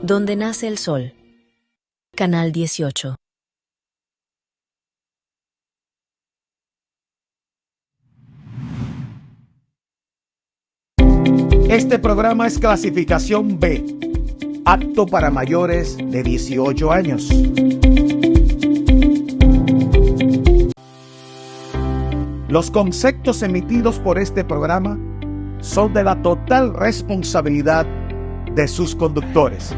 Donde nace el sol. Canal 18. Este programa es clasificación B, apto para mayores de 18 años. Los conceptos emitidos por este programa son de la total responsabilidad de sus conductores.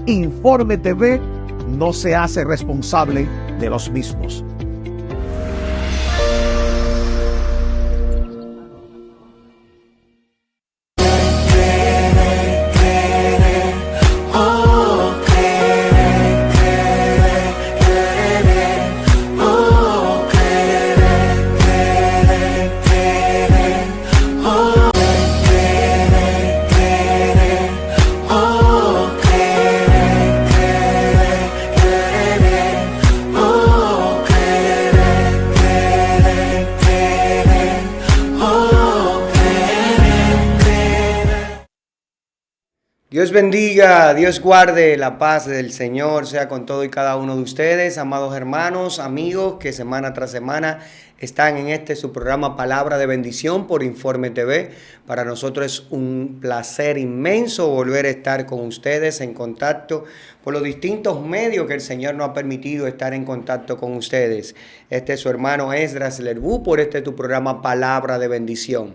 Informe TV no se hace responsable de los mismos. Dios bendiga, Dios guarde, la paz del Señor sea con todo y cada uno de ustedes, amados hermanos, amigos que semana tras semana están en su programa Palabra de Bendición por Informe TV. Para nosotros es un placer inmenso volver a estar con ustedes en contacto por los distintos medios que el Señor nos ha permitido estar en contacto con ustedes. Este es su hermano Esdras Lerbú por tu programa Palabra de Bendición.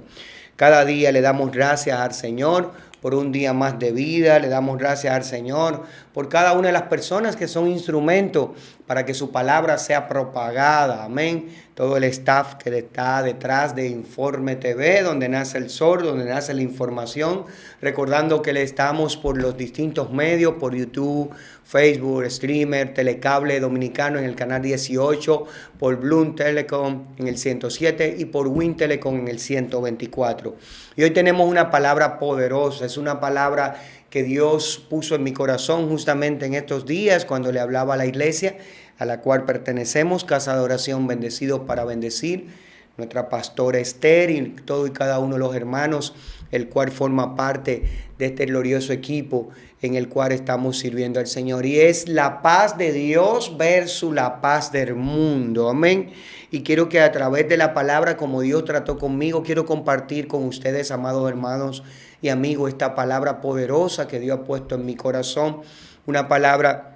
Cada día le damos gracias al Señor por un día más de vida. Le damos gracias al Señor por cada una de las personas que son instrumentos para que su palabra sea propagada. Amén. Todo el staff que está detrás de Informe TV, donde nace el sol, donde nace la información. Recordando que le estamos por los distintos medios, por YouTube, Facebook, Streamer, Telecable Dominicano en el canal 18, por Bloom Telecom en el 107 y por Win Telecom en el 124. Y hoy tenemos una palabra poderosa, es una palabra que Dios puso en mi corazón justamente en estos días cuando le hablaba a la iglesia a la cual pertenecemos, Casa de Oración Bendecidos para Bendecir, nuestra pastora Esther y todo y cada uno de los hermanos, el cual forma parte de este glorioso equipo en el cual estamos sirviendo al Señor. Y es la paz de Dios versus la paz del mundo. Amén. Y quiero que a través de la palabra, como Dios trató conmigo, quiero compartir con ustedes, amados hermanos y amigos, esta palabra poderosa que Dios ha puesto en mi corazón. Una palabra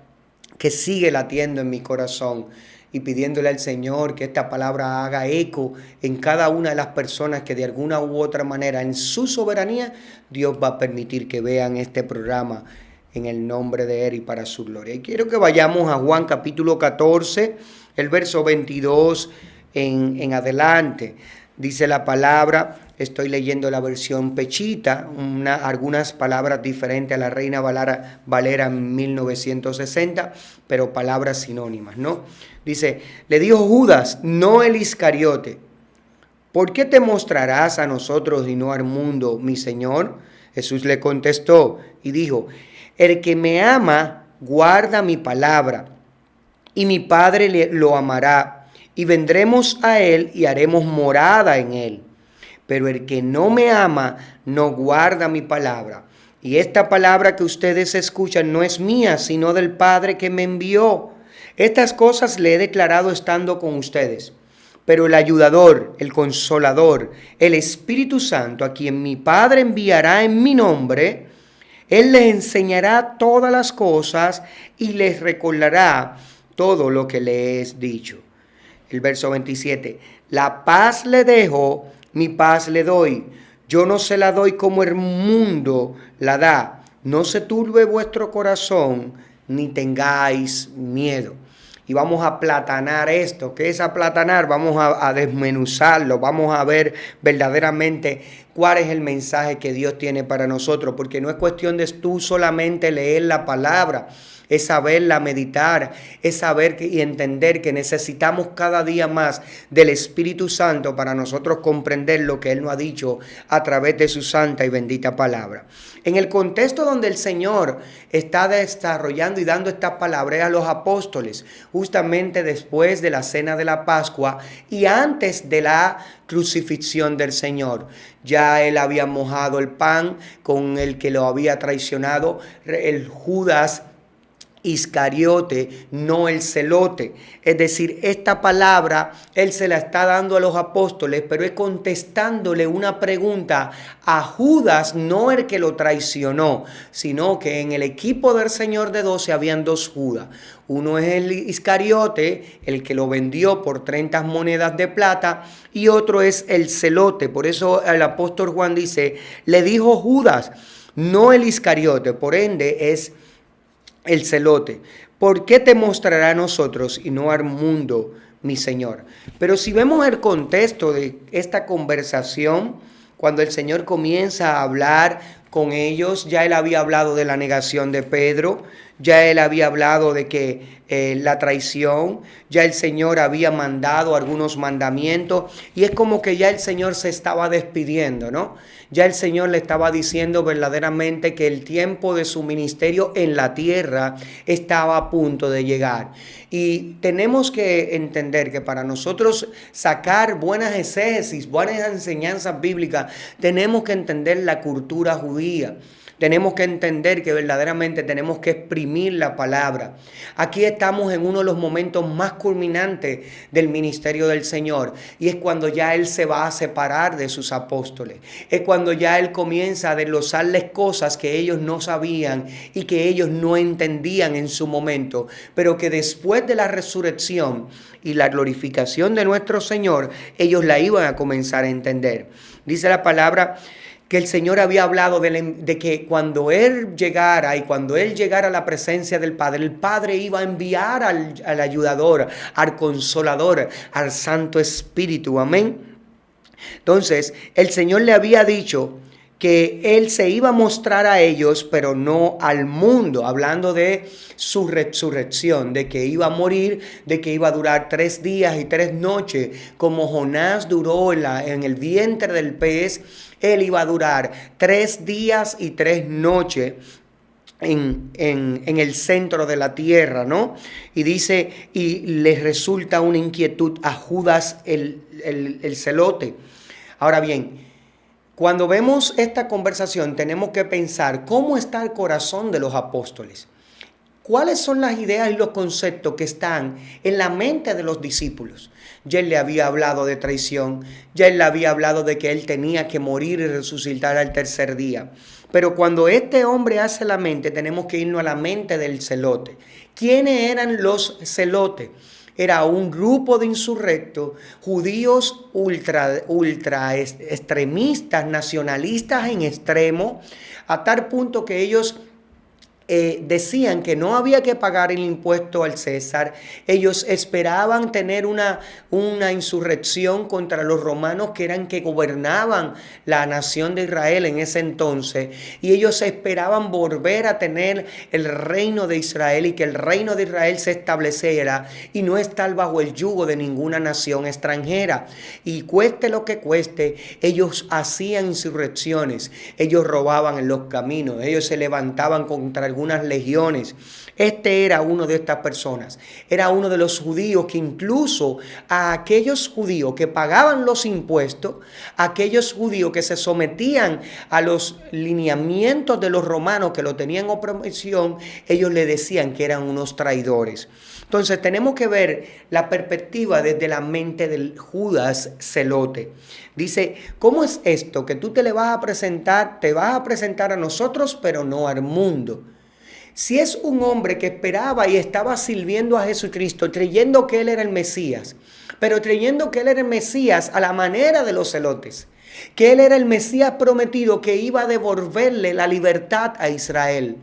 que sigue latiendo en mi corazón y pidiéndole al Señor que esta palabra haga eco en cada una de las personas que de alguna u otra manera en su soberanía Dios va a permitir que vean este programa en el nombre de Él y para su gloria. Y quiero que vayamos a Juan capítulo 14, el verso 22 en adelante. Dice la palabra, estoy leyendo la versión Pechita, algunas palabras diferentes a la Reina Valera en 1960, pero palabras sinónimas, ¿no? Dice, le dijo Judas, no el Iscariote, ¿por qué te mostrarás a nosotros y no al mundo, mi Señor? Jesús le contestó y dijo, el que me ama guarda mi palabra, y mi Padre lo amará, y vendremos a él y haremos morada en él. Pero el que no me ama no guarda mi palabra. Y esta palabra que ustedes escuchan no es mía, sino del Padre que me envió. Estas cosas le he declarado estando con ustedes. Pero el ayudador, el consolador, el Espíritu Santo, a quien mi Padre enviará en mi nombre, Él les enseñará todas las cosas y les recordará todo lo que les he dicho. El verso 27, la paz le dejo, mi paz le doy. Yo no se la doy como el mundo la da. No se turbe vuestro corazón, ni tengáis miedo. Y vamos a aplatanar esto. ¿Qué es aplatanar? Vamos a desmenuzarlo. Vamos a ver verdaderamente cuál es el mensaje que Dios tiene para nosotros. Porque no es cuestión de tú solamente leer la palabra. Es saberla meditar, es saber y entender que necesitamos cada día más del Espíritu Santo para nosotros comprender lo que Él nos ha dicho a través de su santa y bendita palabra. En el contexto donde el Señor está desarrollando y dando estas palabras a los apóstoles, justamente después de la cena de la Pascua y antes de la crucifixión del Señor. Ya ya él había mojado el pan con el que lo había traicionado, el Judas Iscariote, no el celote. Es decir, esta palabra él se la está dando a los apóstoles, pero es contestándole una pregunta a Judas, no el que lo traicionó, sino que en el equipo del Señor de 12 habían dos Judas. Uno es el Iscariote, el que lo vendió por 30 monedas de plata, y otro es el celote. Por eso el apóstol Juan dice, le dijo Judas, no el Iscariote, por ende es el celote. ¿Por qué te mostrará a nosotros y no al mundo, mi Señor? Pero si vemos el contexto de esta conversación, cuando el Señor comienza a hablar con ellos, ya él había hablado de la negación de Pedro, ya él había hablado de que la traición, ya el Señor había mandado algunos mandamientos y es como que ya el Señor se estaba despidiendo, ¿no? Ya el Señor le estaba diciendo verdaderamente que el tiempo de su ministerio en la tierra estaba a punto de llegar. Y tenemos que entender que para nosotros sacar buenas exégesis, buenas enseñanzas bíblicas, tenemos que entender la cultura judía. Tenemos que entender que verdaderamente tenemos que exprimir la palabra. Aquí estamos en uno de los momentos más culminantes del ministerio del Señor. Y es cuando ya Él se va a separar de sus apóstoles. Es cuando ya Él comienza a desglosarles cosas que ellos no sabían y que ellos no entendían en su momento. Pero que después de la resurrección y la glorificación de nuestro Señor, ellos la iban a comenzar a entender. Dice la palabra que el Señor había hablado de que cuando Él llegara y cuando Él llegara a la presencia del Padre, el Padre iba a enviar al ayudador, al consolador, al Santo Espíritu. Amén. Entonces, el Señor le había dicho que Él se iba a mostrar a ellos, pero no al mundo, hablando de su resurrección, de que iba a morir, de que iba a durar 3 días y 3 noches, como Jonás duró en el vientre del pez. Él iba a durar 3 días y 3 noches en el centro de la tierra, ¿no? Y dice, y les resulta una inquietud a Judas el celote. Ahora bien, cuando vemos esta conversación tenemos que pensar cómo está el corazón de los apóstoles. ¿Cuáles son las ideas y los conceptos que están en la mente de los discípulos? Ya él le había hablado de traición, ya él le había hablado de que él tenía que morir y resucitar al tercer día. Pero cuando este hombre hace la mente, tenemos que irnos a la mente del celote. ¿Quiénes eran los celotes? Era un grupo de insurrectos, judíos ultra extremistas, nacionalistas en extremo, a tal punto que ellos decían que no había que pagar el impuesto al César. Ellos esperaban tener una insurrección contra los romanos que eran que gobernaban la nación de Israel en ese entonces. Y ellos esperaban volver a tener el reino de Israel y que el reino de Israel se estableciera y no estar bajo el yugo de ninguna nación extranjera. Y cueste lo que cueste, ellos hacían insurrecciones. Ellos robaban en los caminos. Ellos se levantaban contra algunas legiones. Este era uno de estas personas. Era uno de los judíos que incluso a aquellos judíos que pagaban los impuestos, a aquellos judíos que se sometían a los lineamientos de los romanos que lo tenían en opresión, ellos le decían que eran unos traidores. Entonces tenemos que ver la perspectiva desde la mente del Judas celote. Dice, ¿cómo es esto? Que tú te vas a presentar a nosotros, pero no al mundo. Si es un hombre que esperaba y estaba sirviendo a Jesucristo, creyendo que Él era el Mesías, pero creyendo que Él era el Mesías a la manera de los celotes, que Él era el Mesías prometido que iba a devolverle la libertad a Israel,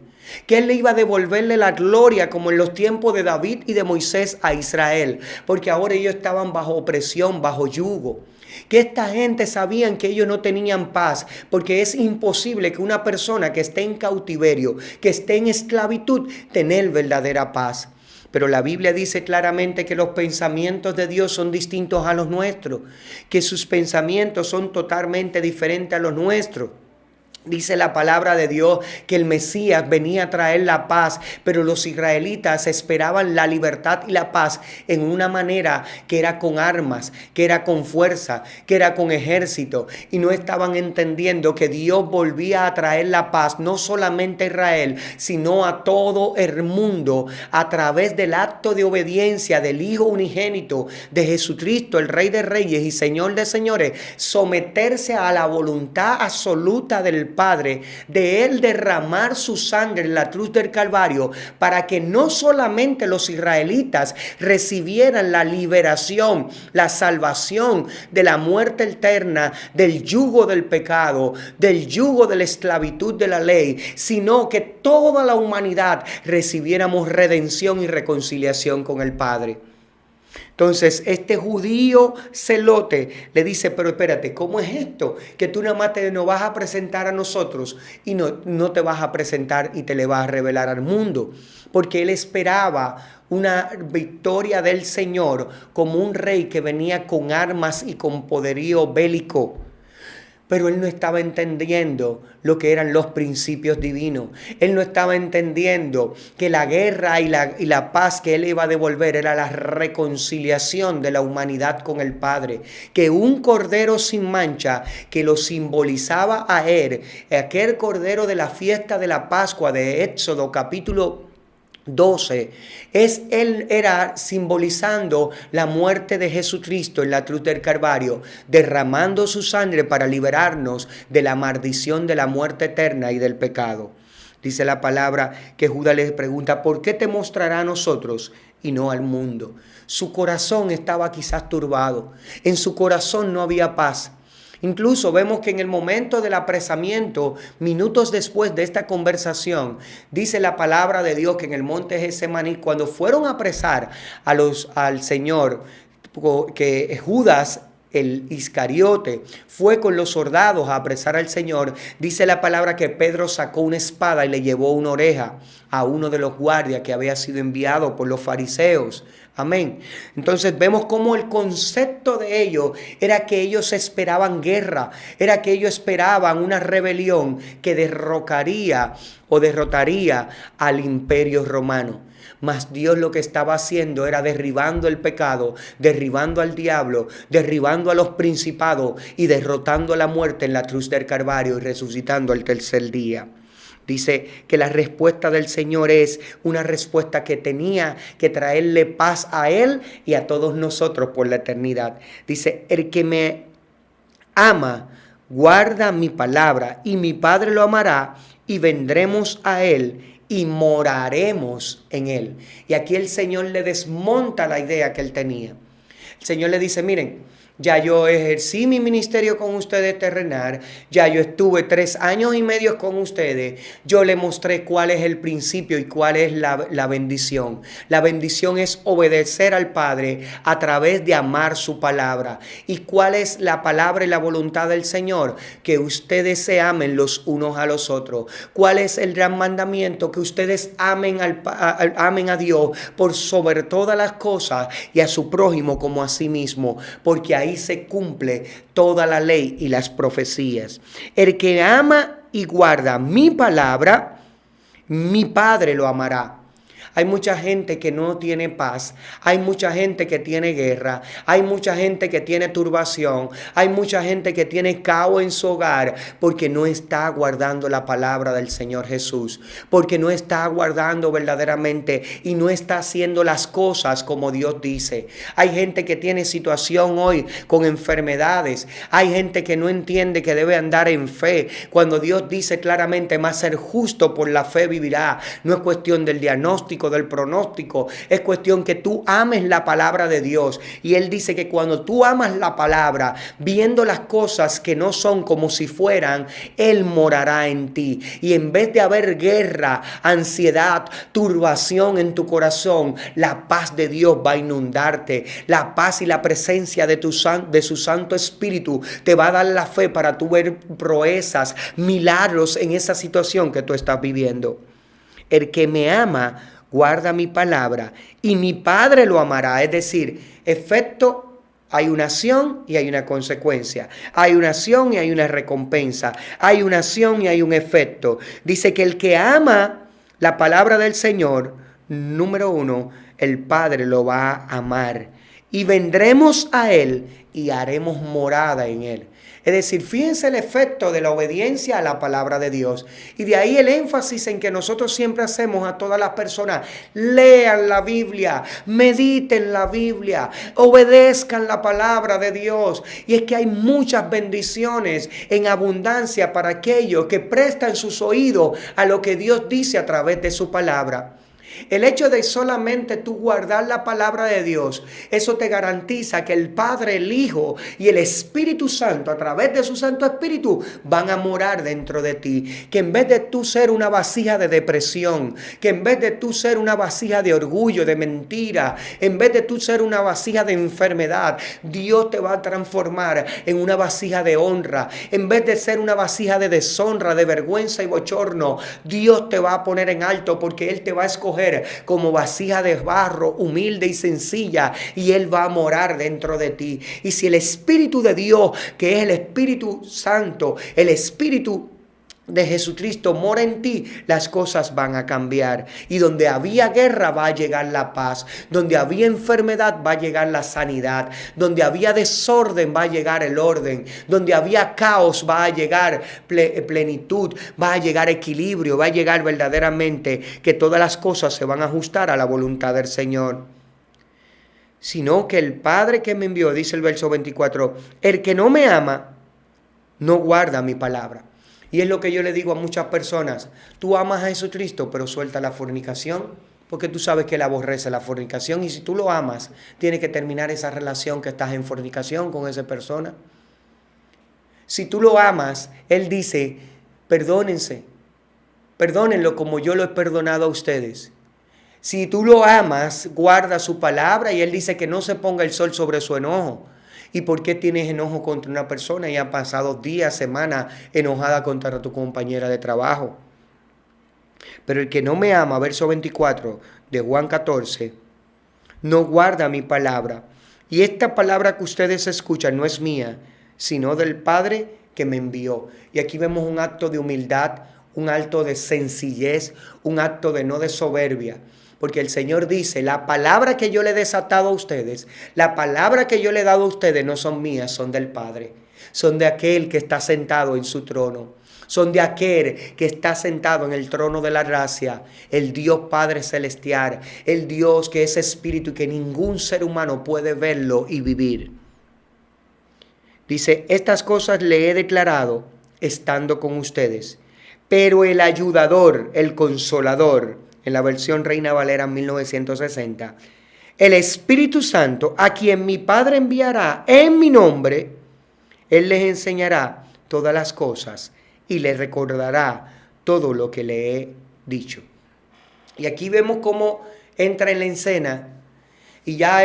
que Él le iba a devolverle la gloria como en los tiempos de David y de Moisés a Israel, porque ahora ellos estaban bajo opresión, bajo yugo. Que esta gente sabían que ellos no tenían paz, porque es imposible que una persona que esté en cautiverio, que esté en esclavitud, tener verdadera paz. Pero la Biblia dice claramente que los pensamientos de Dios son distintos a los nuestros, que sus pensamientos son totalmente diferentes a los nuestros. Dice la palabra de Dios que el Mesías venía a traer la paz, pero los israelitas esperaban la libertad y la paz en una manera que era con armas, que era con fuerza, que era con ejército, y no estaban entendiendo que Dios volvía a traer la paz no solamente a Israel, sino a todo el mundo a través del acto de obediencia del Hijo unigénito de Jesucristo, el Rey de Reyes y Señor de Señores, someterse a la voluntad absoluta del Padre, de Él derramar su sangre en la cruz del Calvario, para que no solamente los israelitas recibieran la liberación, la salvación de la muerte eterna, del yugo del pecado, del yugo de la esclavitud de la ley, sino que toda la humanidad recibiéramos redención y reconciliación con el Padre. Entonces, este judío celote le dice, pero espérate, ¿cómo es esto? Que tú nada más nos vas a presentar a nosotros y no te vas a presentar y te le vas a revelar al mundo. Porque él esperaba una victoria del Señor como un rey que venía con armas y con poderío bélico. Pero él no estaba entendiendo lo que eran los principios divinos. Él no estaba entendiendo que la guerra y la paz que él iba a devolver era la reconciliación de la humanidad con el Padre. Que un cordero sin mancha que lo simbolizaba a él, aquel cordero de la fiesta de la Pascua de Éxodo capítulo 12, él era simbolizando la muerte de Jesucristo en la cruz del Calvario, derramando su sangre para liberarnos de la maldición de la muerte eterna y del pecado. Dice la palabra que Judas les pregunta, ¿por qué te mostrará a nosotros y no al mundo? Su corazón estaba quizás turbado, en su corazón no había paz. Incluso vemos que en el momento del apresamiento, minutos después de esta conversación, dice la palabra de Dios que en el monte Getsemaní, cuando fueron a apresar al Señor, que Judas, el Iscariote, fue con los soldados a apresar al Señor, dice la palabra que Pedro sacó una espada y le llevó una oreja a uno de los guardias que había sido enviado por los fariseos. Amén. Entonces vemos cómo el concepto de ellos era que ellos esperaban guerra, era que ellos esperaban una rebelión que derrotaría al imperio romano. Mas Dios lo que estaba haciendo era derribando el pecado, derribando al diablo, derribando a los principados y derrotando a la muerte en la cruz del Calvario y resucitando al tercer día. Dice que la respuesta del Señor es una respuesta que tenía que traerle paz a Él y a todos nosotros por la eternidad. Dice, el que me ama, guarda mi palabra y mi Padre lo amará y vendremos a Él y moraremos en Él. Y aquí el Señor le desmonta la idea que Él tenía. El Señor le dice, miren, ya yo ejercí mi ministerio con ustedes terrenal, ya yo estuve 3 años y medio con ustedes, yo les mostré cuál es el principio y cuál es la bendición. La bendición es obedecer al Padre a través de amar su palabra. ¿Y cuál es la palabra y la voluntad del Señor? Que ustedes se amen los unos a los otros. ¿Cuál es el gran mandamiento? Que ustedes amen a Dios por sobre todas las cosas y a su prójimo como a sí mismo, porque ahí se cumple toda la ley y las profecías. El que ama y guarda mi palabra, mi Padre lo amará. Hay mucha gente que no tiene paz, hay mucha gente que tiene guerra, hay mucha gente que tiene turbación, hay mucha gente que tiene caos en su hogar porque no está guardando la palabra del Señor Jesús, porque no está guardando verdaderamente y no está haciendo las cosas como Dios dice. Hay gente que tiene situación hoy con enfermedades, hay gente que no entiende que debe andar en fe, cuando Dios dice claramente, más ser justo por la fe vivirá. No es cuestión del diagnóstico, del pronóstico, es cuestión que tú ames la palabra de Dios. Y Él dice que cuando tú amas la palabra, viendo las cosas que no son como si fueran, Él morará en ti. Y en vez de haber guerra, ansiedad, turbación en tu corazón, la paz de Dios va a inundarte. La paz y la presencia de su Santo Espíritu te va a dar la fe para tú ver proezas, milagros en esa situación que tú estás viviendo. El que me ama, guarda mi palabra y mi Padre lo amará. Es decir, efecto Hay una acción y hay una consecuencia. Hay una acción y hay una recompensa. Hay una acción y hay un efecto. Dice que el que ama la palabra del Señor, número uno, el Padre lo va a amar. Y vendremos a Él y haremos morada en Él. Es decir, fíjense el efecto de la obediencia a la palabra de Dios. Y de ahí el énfasis en que nosotros siempre hacemos a todas las personas. Lean la Biblia, mediten la Biblia, obedezcan la palabra de Dios. Y es que hay muchas bendiciones en abundancia para aquellos que prestan sus oídos a lo que Dios dice a través de su palabra. El hecho de solamente tú guardar la palabra de Dios, eso te garantiza que el Padre, el Hijo y el Espíritu Santo, a través de su Santo Espíritu, van a morar dentro de ti. Que en vez de tú ser una vasija de depresión, que en vez de tú ser una vasija de orgullo, de mentira, en vez de tú ser una vasija de enfermedad, Dios te va a transformar en una vasija de honra. En vez de ser una vasija de deshonra, de vergüenza y bochorno, Dios te va a poner en alto porque Él te va a escoger como vasija de barro, humilde y sencilla, y Él va a morar dentro de ti. Y si el Espíritu de Dios, que es el Espíritu Santo, el Espíritu de Jesucristo mora en ti, las cosas van a cambiar. Y donde había guerra va a llegar la paz. Donde había enfermedad va a llegar la sanidad. Donde había desorden va a llegar el orden. Donde había caos va a llegar plenitud, va a llegar equilibrio, va a llegar verdaderamente que todas las cosas se van a ajustar a la voluntad del Señor. Sino que el Padre que me envió, dice el verso 24, el que no me ama, no guarda mi palabra. Y es lo que yo le digo a muchas personas. Tú amas a Jesucristo, pero suelta la fornicación, porque tú sabes que Él aborrece la fornicación. Y si tú lo amas, tiene que terminar esa relación que estás en fornicación con esa persona. Si tú lo amas, Él dice, perdónense, perdónenlo como yo lo he perdonado a ustedes. Si tú lo amas, guarda su palabra, y Él dice que no se ponga el sol sobre su enojo. ¿Y por qué tienes enojo contra una persona y han pasado días, semanas enojada contra tu compañera de trabajo? Pero el que no me ama, verso 24 de Juan 14, no guarda mi palabra. Y esta palabra que ustedes escuchan no es mía, sino del Padre que me envió. Y aquí vemos un acto de humildad, un acto de sencillez, un acto de no de soberbia. Porque el Señor dice, la palabra que yo le he desatado a ustedes, la palabra que yo le he dado a ustedes no son mías, son del Padre. Son de aquel que está sentado en su trono. Son de aquel que está sentado en el trono de la gracia, el Dios Padre Celestial, el Dios que es espíritu y que ningún ser humano puede verlo y vivir. Dice, estas cosas le he declarado estando con ustedes, pero el ayudador, el consolador, en la versión Reina Valera 1960, el Espíritu Santo, a quien mi Padre enviará en mi nombre, Él les enseñará todas las cosas y les recordará todo lo que le he dicho. Y aquí vemos cómo entra en la escena. Y ya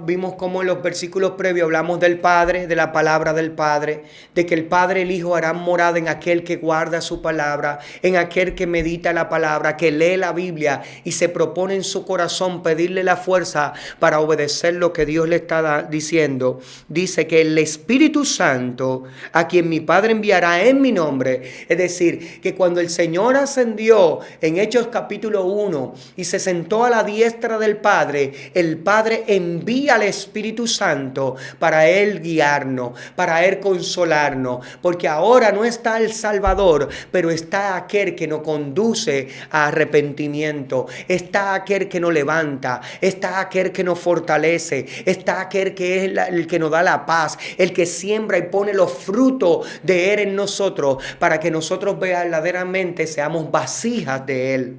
vimos cómo en los versículos previos hablamos del Padre, de la palabra del Padre, de que el Padre y el Hijo harán morada en aquel que guarda su palabra, en aquel que medita la palabra, que lee la Biblia y se propone en su corazón pedirle la fuerza para obedecer lo que Dios le está diciendo. Dice que el Espíritu Santo, a quien mi Padre enviará en mi nombre, es decir, que cuando el Señor ascendió en Hechos capítulo 1 y se sentó a la diestra del Padre, el Padre envía al Espíritu Santo para Él guiarnos, para Él consolarnos, porque ahora no está el Salvador, pero está aquel que nos conduce a arrepentimiento, está aquel que nos levanta, está aquel que nos fortalece, está aquel que es el que nos da la paz, el que siembra y pone los frutos de Él en nosotros, para que nosotros verdaderamente seamos vasijas de Él.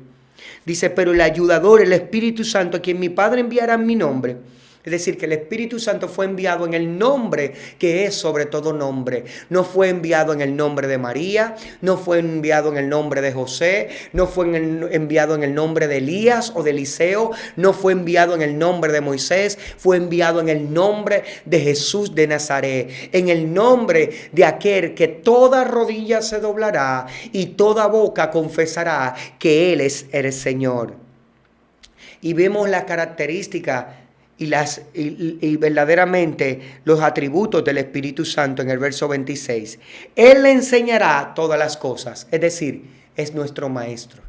Dice, pero el ayudador, el Espíritu Santo, a quien mi Padre enviará en mi nombre. Es decir, que el Espíritu Santo fue enviado en el nombre que es sobre todo nombre. No fue enviado en el nombre de María, no fue enviado en el nombre de José, no fue enviado en el nombre de Elías o de Eliseo, no fue enviado en el nombre de Moisés, fue enviado en el nombre de Jesús de Nazaret, en el nombre de aquel que toda rodilla se doblará y toda boca confesará que Él es el Señor. Y vemos la característica y verdaderamente los atributos del Espíritu Santo en el verso 26. Él le enseñará todas las cosas, es decir, es nuestro maestro,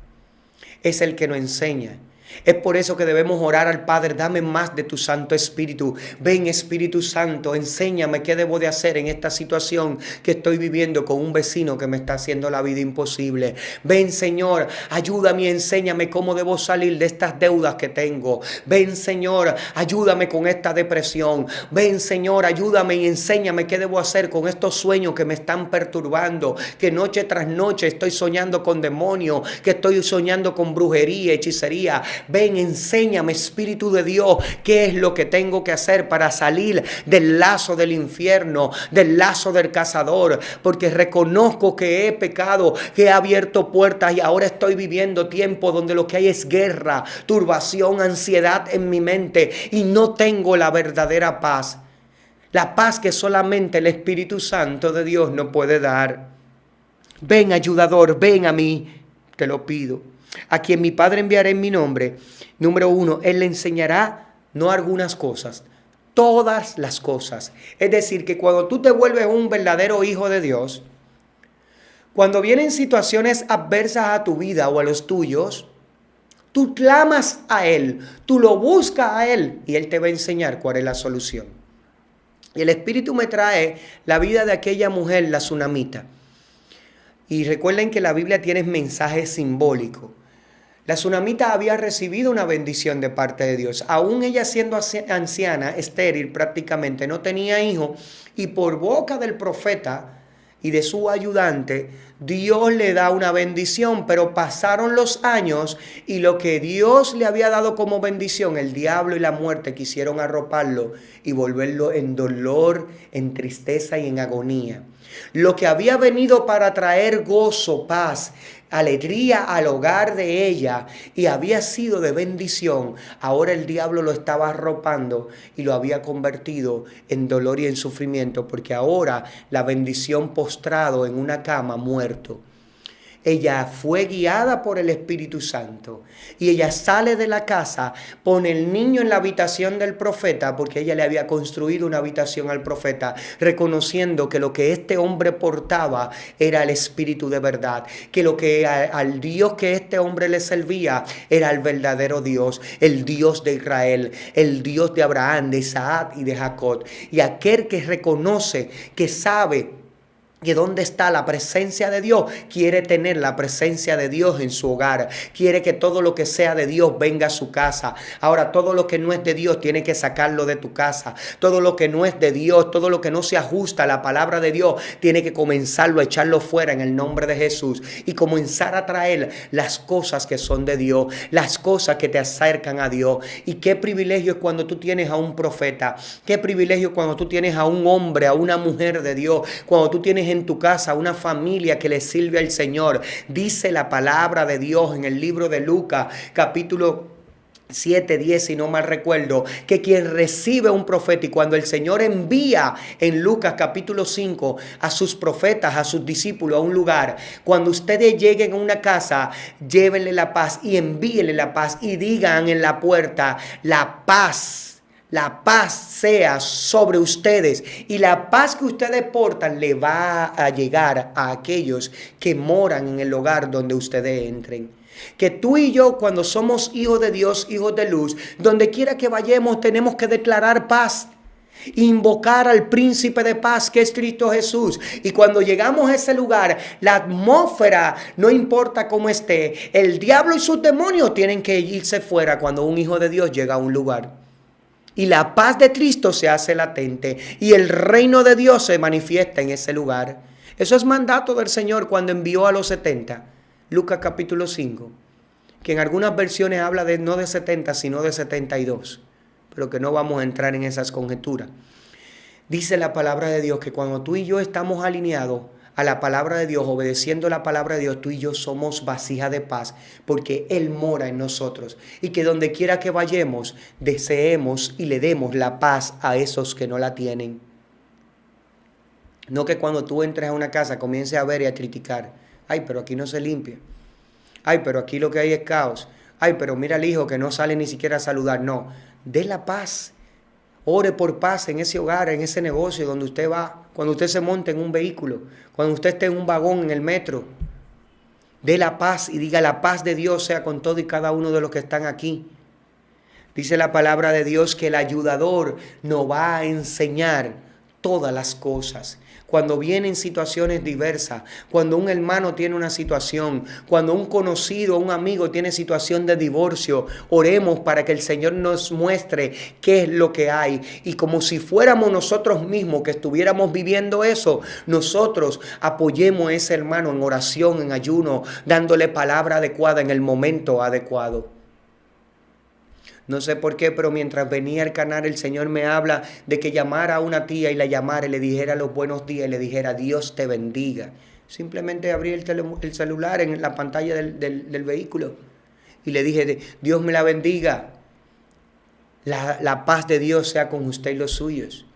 es el que nos enseña. Es por eso que debemos orar al Padre: dame más de tu Santo Espíritu. Ven, Espíritu Santo, enséñame qué debo de hacer en esta situación que estoy viviendo con un vecino que me está haciendo la vida imposible. Ven, Señor, ayúdame y enséñame cómo debo salir de estas deudas que tengo. Ven, Señor, ayúdame con esta depresión. Ven, Señor, ayúdame y enséñame qué debo hacer con estos sueños que me están perturbando, que noche tras noche estoy soñando con demonios, que estoy soñando con brujería, hechicería. Ven, enséñame, Espíritu de Dios, qué es lo que tengo que hacer para salir del lazo del infierno, del lazo del cazador, porque reconozco que he pecado, que he abierto puertas y ahora estoy viviendo tiempos donde lo que hay es guerra, turbación, ansiedad en mi mente y no tengo la verdadera paz. La paz que solamente el Espíritu Santo de Dios nos puede dar. Ven, ayudador, ven a mí, te lo pido. A quien mi Padre enviará en mi nombre. Número 1, Él le enseñará no algunas cosas, todas las cosas. Es decir, que cuando tú te vuelves un verdadero hijo de Dios, cuando vienen situaciones adversas a tu vida o a los tuyos, tú clamas a Él, tú lo buscas a Él y Él te va a enseñar cuál es la solución. Y el Espíritu me trae la vida de aquella mujer, la tsunamita. Y recuerden que la Biblia tiene mensajes simbólicos. La tsunamita había recibido una bendición de parte de Dios. Aún ella siendo anciana, estéril prácticamente, no tenía hijo. Y por boca del profeta y de su ayudante, Dios le da una bendición. Pero pasaron los años y lo que Dios le había dado como bendición, el diablo y la muerte quisieron arroparlo y volverlo en dolor, en tristeza y en agonía. Lo que había venido para traer gozo, paz, alegría al hogar de ella y había sido de bendición, ahora el diablo lo estaba arropando y lo había convertido en dolor y en sufrimiento, porque ahora la bendición postrado en una cama muerto. Ella fue guiada por el Espíritu Santo y ella sale de la casa, pone el niño en la habitación del profeta, porque ella le había construido una habitación al profeta, reconociendo que lo que este hombre portaba era el Espíritu de verdad, que lo que al Dios que este hombre le servía era el verdadero Dios, el Dios de Israel, el Dios de Abraham, de Isaac y de Jacob. Y aquel que reconoce, que sabe que dónde está la presencia de Dios, quiere tener la presencia de Dios en su hogar, quiere que todo lo que sea de Dios venga a su casa. Ahora, todo lo que no es de Dios tiene que sacarlo de tu casa. Todo lo que no es de Dios, todo lo que no se ajusta a la palabra de Dios, tiene que comenzarlo a echarlo fuera en el nombre de Jesús y comenzar a traer las cosas que son de Dios, las cosas que te acercan a Dios. Y qué privilegio es cuando tú tienes a un profeta, qué privilegio cuando tú tienes a un hombre, a una mujer de Dios, cuando tú tienes en tu casa una familia que le sirve al Señor. Dice la palabra de Dios en el libro de Lucas, capítulo 7, 10, si no mal recuerdo, que quien recibe un profeta, y cuando el Señor envía en Lucas capítulo 5 a sus profetas, a sus discípulos a un lugar, cuando ustedes lleguen a una casa, llévenle la paz y envíenle la paz y digan en la puerta: la paz sea sobre ustedes, y la paz que ustedes portan le va a llegar a aquellos que moran en el hogar donde ustedes entren. Que tú y yo, cuando somos hijos de Dios, hijos de luz, donde quiera que vayamos, tenemos que declarar paz, invocar al príncipe de paz, que es Cristo Jesús. Y cuando llegamos a ese lugar, la atmósfera, no importa cómo esté, el diablo y sus demonios tienen que irse fuera cuando un hijo de Dios llega a un lugar. Y la paz de Cristo se hace latente y el reino de Dios se manifiesta en ese lugar. Eso es mandato del Señor cuando envió a los 70. Lucas capítulo 5. Que en algunas versiones habla de no de 70, sino de 72. Pero que no vamos a entrar en esas conjeturas. Dice la palabra de Dios que cuando tú y yo estamos alineados a la palabra de Dios, obedeciendo la palabra de Dios, tú y yo somos vasija de paz, porque Él mora en nosotros. Y que donde quiera que vayamos, deseemos y le demos la paz a esos que no la tienen. No que cuando tú entres a una casa comiences a ver y a criticar: ay, pero aquí no se limpia. Ay, pero aquí lo que hay es caos. Ay, pero mira al hijo que no sale ni siquiera a saludar. No, dé la paz. Ore por paz en ese hogar, en ese negocio donde usted va, cuando usted se monte en un vehículo, cuando usted esté en un vagón en el metro. Dé la paz y diga: la paz de Dios sea con todo y cada uno de los que están aquí. Dice la palabra de Dios que el ayudador nos va a enseñar todas las cosas. Cuando vienen situaciones diversas, cuando un hermano tiene una situación, cuando un conocido, un amigo tiene situación de divorcio, oremos para que el Señor nos muestre qué es lo que hay. Y como si fuéramos nosotros mismos que estuviéramos viviendo eso, nosotros apoyemos a ese hermano en oración, en ayuno, dándole palabra adecuada en el momento adecuado. No sé por qué, pero mientras venía al canal, el Señor me habla de que llamara a una tía y la llamara y le dijera los buenos días y le dijera: Dios te bendiga. Simplemente abrí el celular en la pantalla del vehículo y le dije: Dios me la bendiga. La paz de Dios sea con usted y los suyos.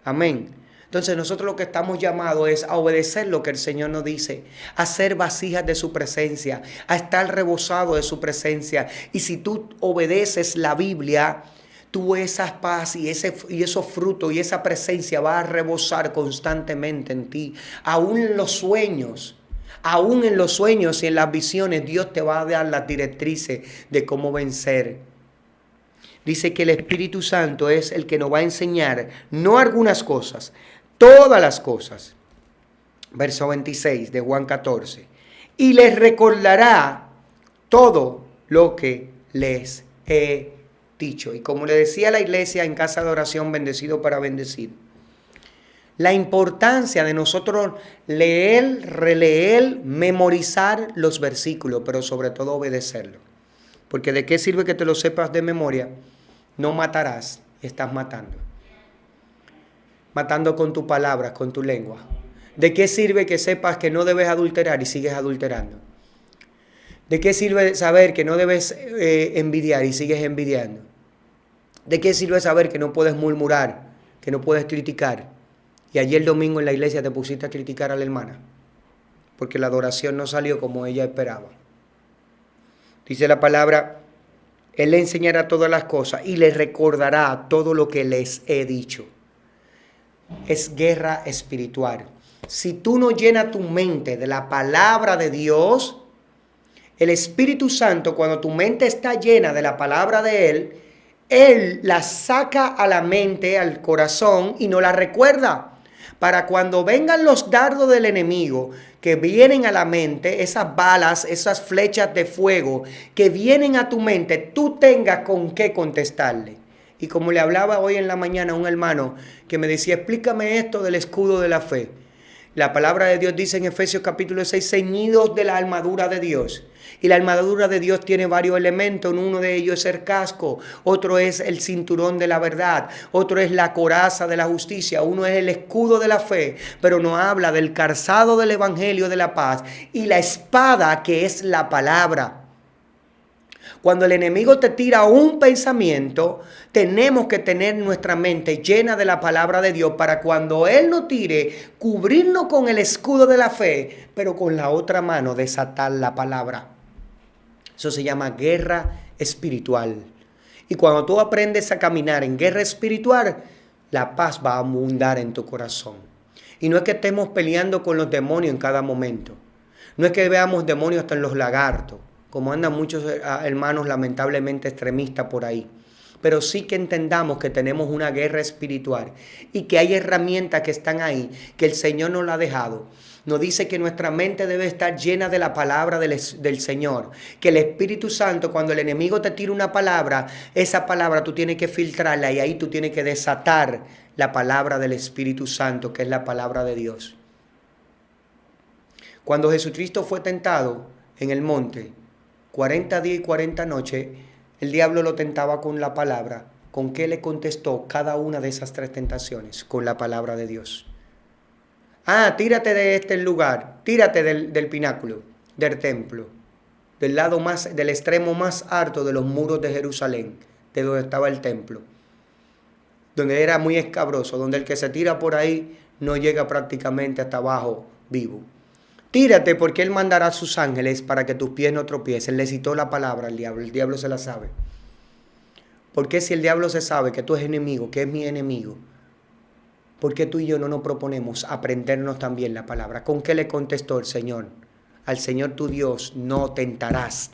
Amén. Entonces nosotros lo que estamos llamados es a obedecer lo que el Señor nos dice, a ser vasijas de su presencia, a estar rebosado de su presencia. Y si tú obedeces la Biblia, tú esa paz y esos frutos y esa presencia va a rebosar constantemente en ti. Aún en los sueños y en las visiones, Dios te va a dar las directrices de cómo vencer. Dice que el Espíritu Santo es el que nos va a enseñar, no algunas cosas, todas las cosas. Verso 26 de Juan 14. Y les recordará todo lo que les he dicho. Y como le decía a la iglesia en casa de oración, bendecido para bendecir, la importancia de nosotros leer, releer, memorizar los versículos, pero sobre todo obedecerlos. Porque ¿de qué sirve que te lo sepas de memoria? No matarás, estás matando. Matando con tus palabras, con tu lengua. ¿De qué sirve que sepas que no debes adulterar y sigues adulterando? ¿De qué sirve saber que no debes envidiar y sigues envidiando? ¿De qué sirve saber que no puedes murmurar, que no puedes criticar? Y ayer domingo en la iglesia te pusiste a criticar a la hermana, porque la adoración no salió como ella esperaba. Dice la palabra: Él le enseñará todas las cosas y les recordará todo lo que les he dicho. Es guerra espiritual. Si tú no llenas tu mente de la palabra de Dios, el Espíritu Santo, cuando tu mente está llena de la palabra de Él la saca a la mente, al corazón, y no la recuerda. Para cuando vengan los dardos del enemigo que vienen a la mente, esas balas, esas flechas de fuego que vienen a tu mente, tú tengas con qué contestarle. Y como le hablaba hoy en la mañana a un hermano que me decía: explícame esto del escudo de la fe. La palabra de Dios dice en Efesios capítulo 6, ceñidos de la armadura de Dios. Y la armadura de Dios tiene varios elementos. Uno de ellos es el casco, otro es el cinturón de la verdad, otro es la coraza de la justicia, uno es el escudo de la fe, pero nos habla del calzado del evangelio de la paz y la espada que es la palabra. Cuando el enemigo te tira un pensamiento, tenemos que tener nuestra mente llena de la palabra de Dios para cuando Él nos tire, cubrirnos con el escudo de la fe, pero con la otra mano desatar la palabra. Eso se llama guerra espiritual. Y cuando tú aprendes a caminar en guerra espiritual, la paz va a abundar en tu corazón. Y no es que estemos peleando con los demonios en cada momento. No es que veamos demonios hasta en los lagartos, como andan muchos hermanos lamentablemente extremistas por ahí. Pero sí que entendamos que tenemos una guerra espiritual y que hay herramientas que están ahí, que el Señor nos la ha dejado. Nos dice que nuestra mente debe estar llena de la palabra del Señor. Que el Espíritu Santo, cuando el enemigo te tira una palabra, esa palabra tú tienes que filtrarla y ahí tú tienes que desatar la palabra del Espíritu Santo, que es la palabra de Dios. Cuando Jesucristo fue tentado en el monte, 40 días y 40 noches, el diablo lo tentaba con la palabra. ¿Con qué le contestó cada una de esas 3 tentaciones? Con la palabra de Dios. Tírate de este lugar, tírate del pináculo, del templo, del extremo más alto de los muros de Jerusalén, de donde estaba el templo, donde era muy escabroso, donde el que se tira por ahí no llega prácticamente hasta abajo vivo. Tírate porque Él mandará a sus ángeles para que tus pies no tropiecen. Le citó la palabra al diablo, el diablo se la sabe. ¿Por qué si el diablo se sabe que tú eres enemigo, que es mi enemigo? ¿Por qué tú y yo no nos proponemos aprendernos también la palabra? ¿Con qué le contestó el Señor? Al Señor tu Dios no tentarás.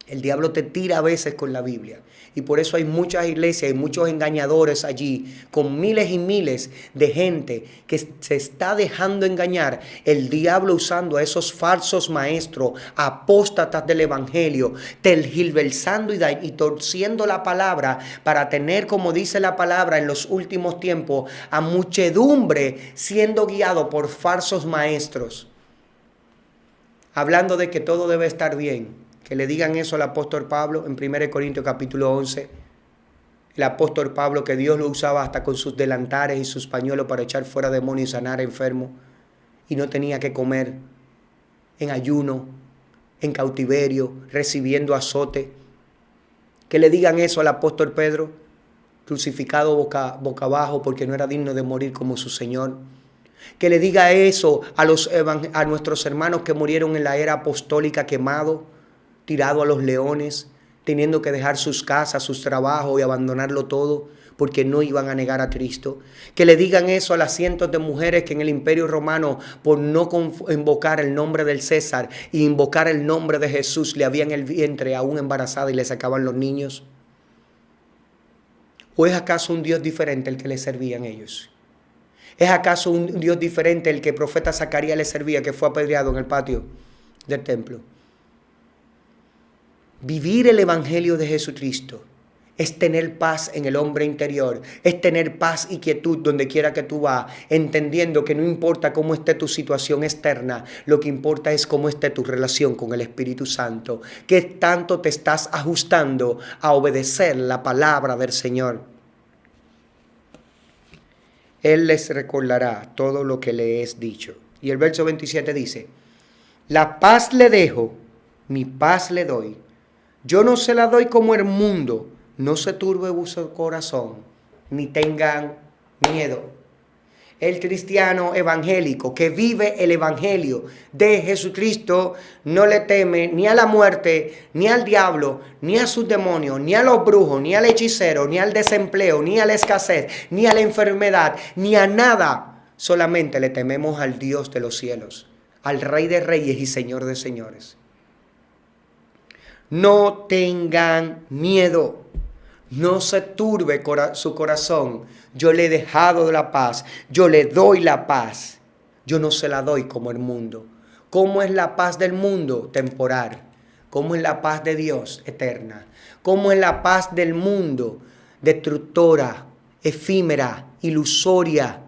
El diablo te tira a veces con la Biblia. Y por eso hay muchas iglesias y muchos engañadores allí, con miles y miles de gente que se está dejando engañar. El diablo usando a esos falsos maestros, apóstatas del evangelio, tergiversando y torciendo la palabra para tener, como dice la palabra en los últimos tiempos, a muchedumbre siendo guiado por falsos maestros. Hablando de que todo debe estar bien. Que le digan eso al apóstol Pablo en 1 Corintios capítulo 11. El apóstol Pablo, que Dios lo usaba hasta con sus delantares y sus pañuelos para echar fuera demonios y sanar enfermos. Y no tenía que comer en ayuno, en cautiverio, recibiendo azote. Que le digan eso al apóstol Pedro, crucificado boca abajo porque no era digno de morir como su Señor. Que le diga eso a nuestros hermanos que murieron en la era apostólica quemados, tirado a los leones, teniendo que dejar sus casas, sus trabajos y abandonarlo todo porque no iban a negar a Cristo. Que le digan eso a las cientos de mujeres que en el Imperio Romano, por no invocar el nombre del César y invocar el nombre de Jesús, le habían el vientre aún embarazada y le sacaban los niños. ¿O es acaso un Dios diferente el que le servían ellos? ¿Es acaso un Dios diferente el que el profeta Zacarías le servía, que fue apedreado en el patio del templo? Vivir el evangelio de Jesucristo es tener paz en el hombre interior, es tener paz y quietud donde quiera que tú vas, entendiendo que no importa cómo esté tu situación externa, lo que importa es cómo esté tu relación con el Espíritu Santo, que tanto te estás ajustando a obedecer la palabra del Señor. Él les recordará todo lo que le es dicho. Y el verso 27 dice, la paz le dejo, mi paz le doy. Yo no se la doy como el mundo. No se turbe vuestro corazón, ni tengan miedo. El cristiano evangélico que vive el evangelio de Jesucristo no le teme ni a la muerte, ni al diablo, ni a sus demonios, ni a los brujos, ni al hechicero, ni al desempleo, ni a la escasez, ni a la enfermedad, ni a nada. Solamente le tememos al Dios de los cielos, al Rey de Reyes y Señor de Señores. No tengan miedo, no se turbe su corazón. Yo le he dejado la paz, yo le doy la paz. Yo no se la doy como el mundo. ¿Cómo es la paz del mundo? Temporal. ¿Cómo es la paz de Dios? Eterna. ¿Cómo es la paz del mundo? Destructora, efímera, ilusoria.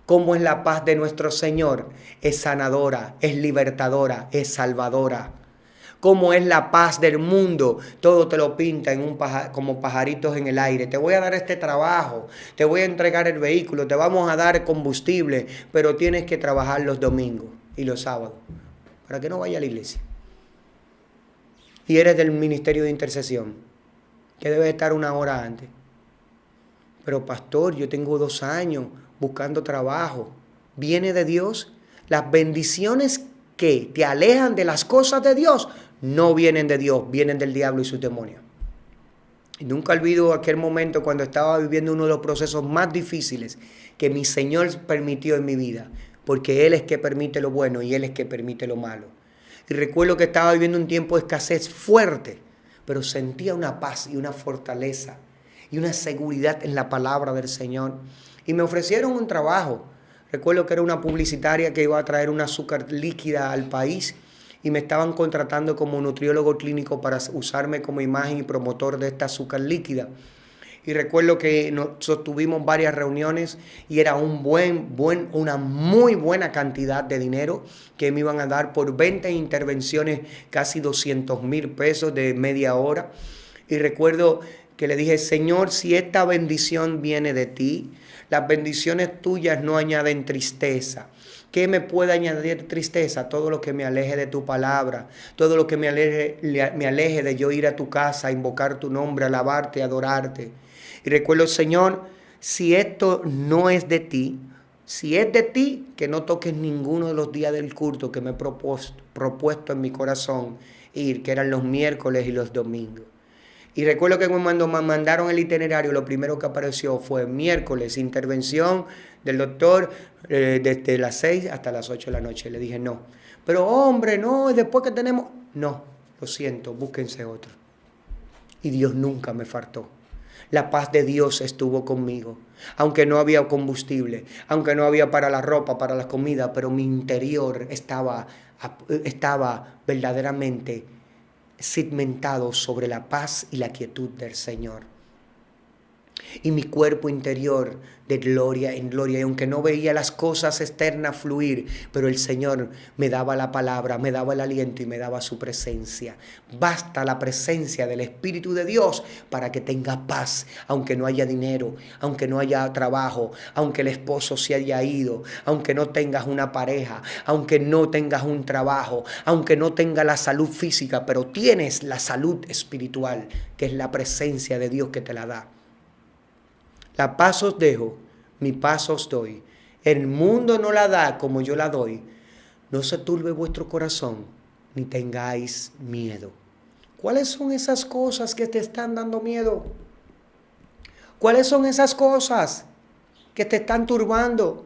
¿Cómo es la paz de nuestro Señor? Es sanadora, es libertadora, es salvadora. ¿Cómo es la paz del mundo? Todo te lo pinta como pajaritos en el aire. Te voy a dar este trabajo, te voy a entregar el vehículo, te vamos a dar combustible, pero tienes que trabajar los domingos y los sábados para que no vaya a la iglesia. Y eres del ministerio de intercesión, que debe estar 1 hora antes. Pero pastor, yo tengo 2 años buscando trabajo. ¿Viene de Dios? Las bendiciones que te alejan de las cosas de Dios no vienen de Dios, vienen del diablo y sus demonios. Y nunca olvido aquel momento cuando estaba viviendo uno de los procesos más difíciles que mi Señor permitió en mi vida, porque Él es que permite lo bueno y Él es que permite lo malo. Y recuerdo que estaba viviendo un tiempo de escasez fuerte, pero sentía una paz y una fortaleza y una seguridad en la palabra del Señor. Y me ofrecieron un trabajo. Recuerdo que era una publicitaria que iba a traer un azúcar líquida al país y me estaban contratando como nutriólogo clínico para usarme como imagen y promotor de esta azúcar líquida. Y recuerdo que nosotros tuvimos varias reuniones y era una muy buena cantidad de dinero que me iban a dar por 20 intervenciones, casi 200,000 pesos de media hora. Y recuerdo que le dije, Señor, si esta bendición viene de ti, las bendiciones tuyas no añaden tristeza. ¿Qué me puede añadir tristeza? Todo lo que me aleje de tu palabra, todo lo que me aleje de yo ir a tu casa, invocar tu nombre, alabarte, adorarte. Y recuerdo, Señor, si esto no es de ti, si es de ti, que no toques ninguno de los días del culto que me he propuesto en mi corazón ir, que eran los miércoles y los domingos. Y recuerdo que cuando me mandaron el itinerario, lo primero que apareció fue miércoles, intervención del doctor desde las 6 hasta las 8 de la noche. Le dije, no. Pero hombre, no, y después que tenemos... No, lo siento, búsquense otro. Y Dios nunca me faltó. La paz de Dios estuvo conmigo. Aunque no había combustible, aunque no había para la ropa, para la comida, pero mi interior estaba verdaderamente cimentado sobre la paz y la quietud del Señor. Y mi cuerpo interior de gloria en gloria. Y aunque no veía las cosas externas fluir, pero el Señor me daba la palabra, me daba el aliento y me daba su presencia. Basta la presencia del Espíritu de Dios para que tengas paz, aunque no haya dinero, aunque no haya trabajo, aunque el esposo se haya ido, aunque no tengas una pareja, aunque no tengas un trabajo, aunque no tengas la salud física, pero tienes la salud espiritual, que es la presencia de Dios que te la da. La paz os dejo, mi paz os doy. El mundo no la da como yo la doy. No se turbe vuestro corazón, ni tengáis miedo. ¿Cuáles son esas cosas que te están dando miedo? ¿Cuáles son esas cosas que te están turbando?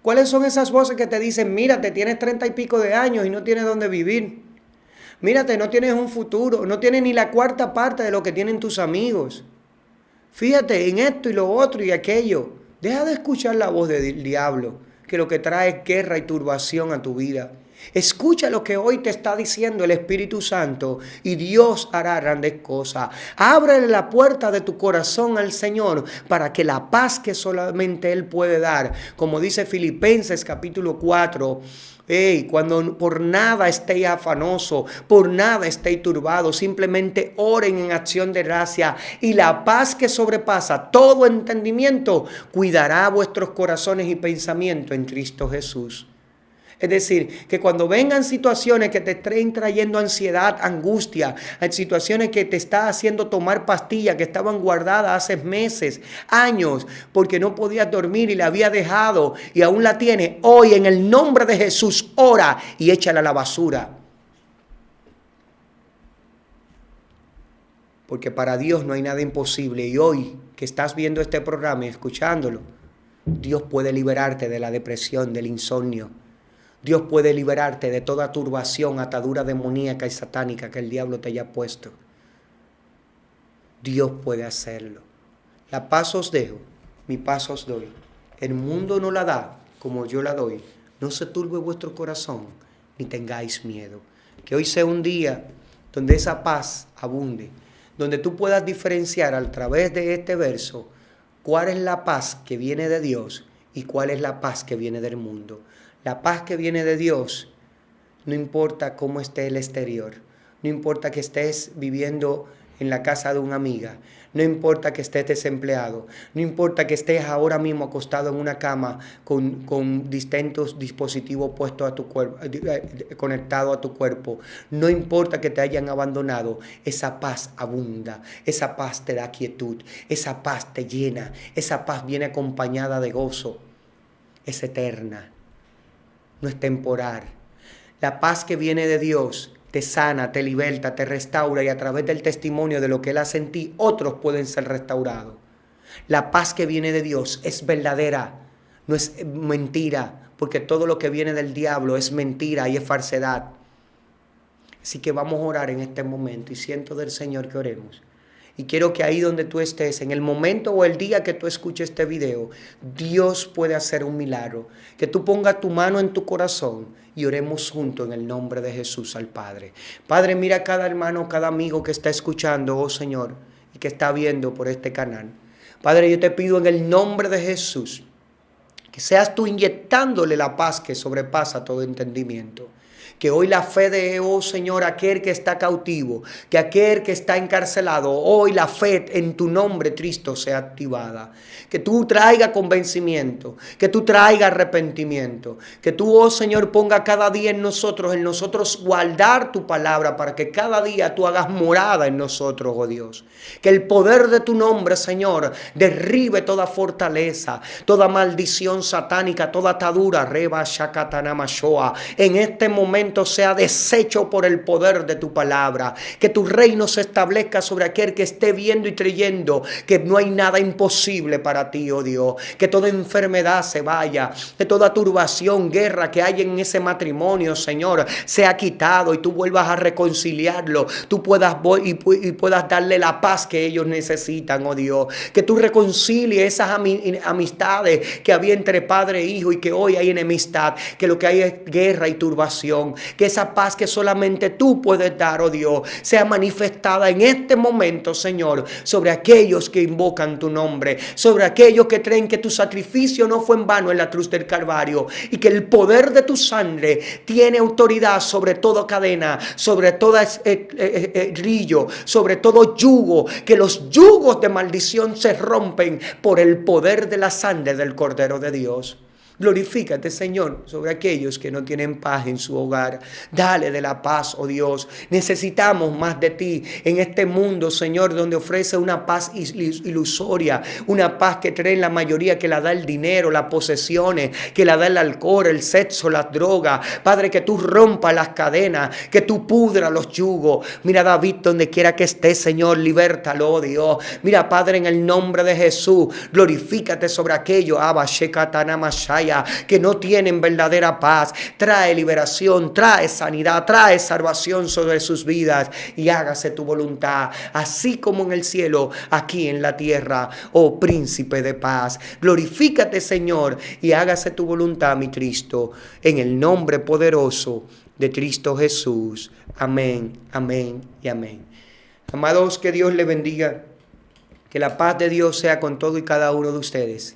¿Cuáles son esas voces que te dicen, mírate, tienes 30 y pico de años y no tienes dónde vivir? Mírate, no tienes un futuro, no tienes ni la cuarta parte de lo que tienen tus amigos. Fíjate en esto y lo otro y aquello. Deja de escuchar la voz del diablo, que lo que trae es guerra y turbación a tu vida. Escucha lo que hoy te está diciendo el Espíritu Santo y Dios hará grandes cosas. Ábrele la puerta de tu corazón al Señor para que la paz que solamente Él puede dar, como dice Filipenses capítulo 4, cuando por nada estéis afanoso, por nada estéis turbado, simplemente oren en acción de gracia y la paz que sobrepasa todo entendimiento cuidará vuestros corazones y pensamientos en Cristo Jesús. Es decir, que cuando vengan situaciones que te estén trayendo ansiedad, angustia, situaciones que te están haciendo tomar pastillas que estaban guardadas hace meses, años, porque no podías dormir y la había dejado y aún la tienes, hoy en el nombre de Jesús, ora y échala a la basura. Porque para Dios no hay nada imposible y hoy que estás viendo este programa y escuchándolo, Dios puede liberarte de la depresión, del insomnio. Dios puede liberarte de toda turbación, atadura demoníaca y satánica que el diablo te haya puesto. Dios puede hacerlo. La paz os dejo, mi paz os doy. El mundo no la da como yo la doy. No se turbe vuestro corazón, ni tengáis miedo. Que hoy sea un día donde esa paz abunde, donde tú puedas diferenciar a través de este verso cuál es la paz que viene de Dios y cuál es la paz que viene del mundo. La paz que viene de Dios, no importa cómo esté el exterior, no importa que estés viviendo en la casa de una amiga, no importa que estés desempleado, no importa que estés ahora mismo acostado en una cama con distintos dispositivos puestos a tu cuerpo, conectados a tu cuerpo, no importa que te hayan abandonado, esa paz abunda, esa paz te da quietud, esa paz te llena, esa paz viene acompañada de gozo, es eterna. No es temporal. La paz que viene de Dios te sana, te liberta, te restaura y a través del testimonio de lo que Él hace en ti, otros pueden ser restaurados. La paz que viene de Dios es verdadera, no es mentira, porque todo lo que viene del diablo es mentira y es falsedad. Así que vamos a orar en este momento y siento del Señor que oremos. Y quiero que ahí donde tú estés, en el momento o el día que tú escuches este video, Dios puede hacer un milagro. Que tú pongas tu mano en tu corazón y oremos juntos en el nombre de Jesús al Padre. Padre, mira a cada hermano, cada amigo que está escuchando, oh Señor, y que está viendo por este canal. Padre, yo te pido en el nombre de Jesús, que seas tú inyectándole la paz que sobrepasa todo entendimiento. Que hoy la fe de, oh Señor, aquel que está cautivo, que aquel que está encarcelado, hoy la fe en tu nombre, Cristo, sea activada. Que tú traigas convencimiento, que tú traigas arrepentimiento, que tú, oh Señor, ponga cada día en nosotros guardar tu palabra para que cada día tú hagas morada en nosotros, oh Dios. Que el poder de tu nombre, Señor, derribe toda fortaleza, toda maldición satánica, toda atadura, reba shakatanamashoa. En este momento, fundamento sea deshecho por el poder de tu palabra. Que tu reino se establezca sobre aquel que esté viendo y creyendo que no hay nada imposible para ti, oh Dios. Que toda enfermedad se vaya, que toda turbación, guerra que hay en ese matrimonio, Señor, sea quitado y tú vuelvas a reconciliarlo. Tú puedas darle la paz que ellos necesitan, oh Dios. Que tú reconcilies esas amistades que había entre padre e hijo y que hoy hay enemistad. Que lo que hay es guerra y turbación. Que esa paz que solamente tú puedes dar, oh Dios, sea manifestada en este momento, Señor, sobre aquellos que invocan tu nombre, sobre aquellos que creen que tu sacrificio no fue en vano en la cruz del Calvario y que el poder de tu sangre tiene autoridad sobre toda cadena, sobre todo grillo, sobre todo yugo, que los yugos de maldición se rompen por el poder de la sangre del Cordero de Dios. Glorifícate, Señor, sobre aquellos que no tienen paz en su hogar. Dale de la paz, oh Dios. Necesitamos más de ti en este mundo, Señor, donde ofrece una paz ilusoria, una paz que trae la mayoría, que la da el dinero, las posesiones, que la da el alcohol, el sexo, las drogas. Padre, que tú rompas las cadenas, que tú pudras los yugos. Mira, David, donde quiera que esté, Señor, libértalo, oh Dios. Mira, Padre, en el nombre de Jesús, glorifícate sobre aquellos que no tienen verdadera paz. Trae liberación, trae sanidad, trae salvación sobre sus vidas y hágase tu voluntad, así como en el cielo, aquí en la tierra, oh príncipe de paz. Glorifícate, Señor, y hágase tu voluntad, mi Cristo, en el nombre poderoso de Cristo Jesús. Amén, amén y amén. Amados, que Dios les bendiga, que la paz de Dios sea con todo y cada uno de ustedes.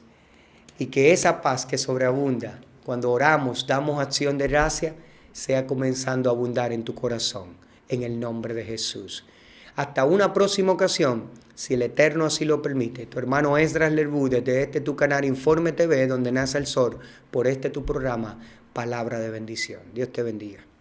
Y que esa paz que sobreabunda cuando oramos, damos acción de gracia, sea comenzando a abundar en tu corazón, en el nombre de Jesús. Hasta una próxima ocasión, si el Eterno así lo permite. Tu hermano Esdras Lerbu, desde tu canal Informe TV, donde nace el sol, por tu programa, Palabra de Bendición. Dios te bendiga.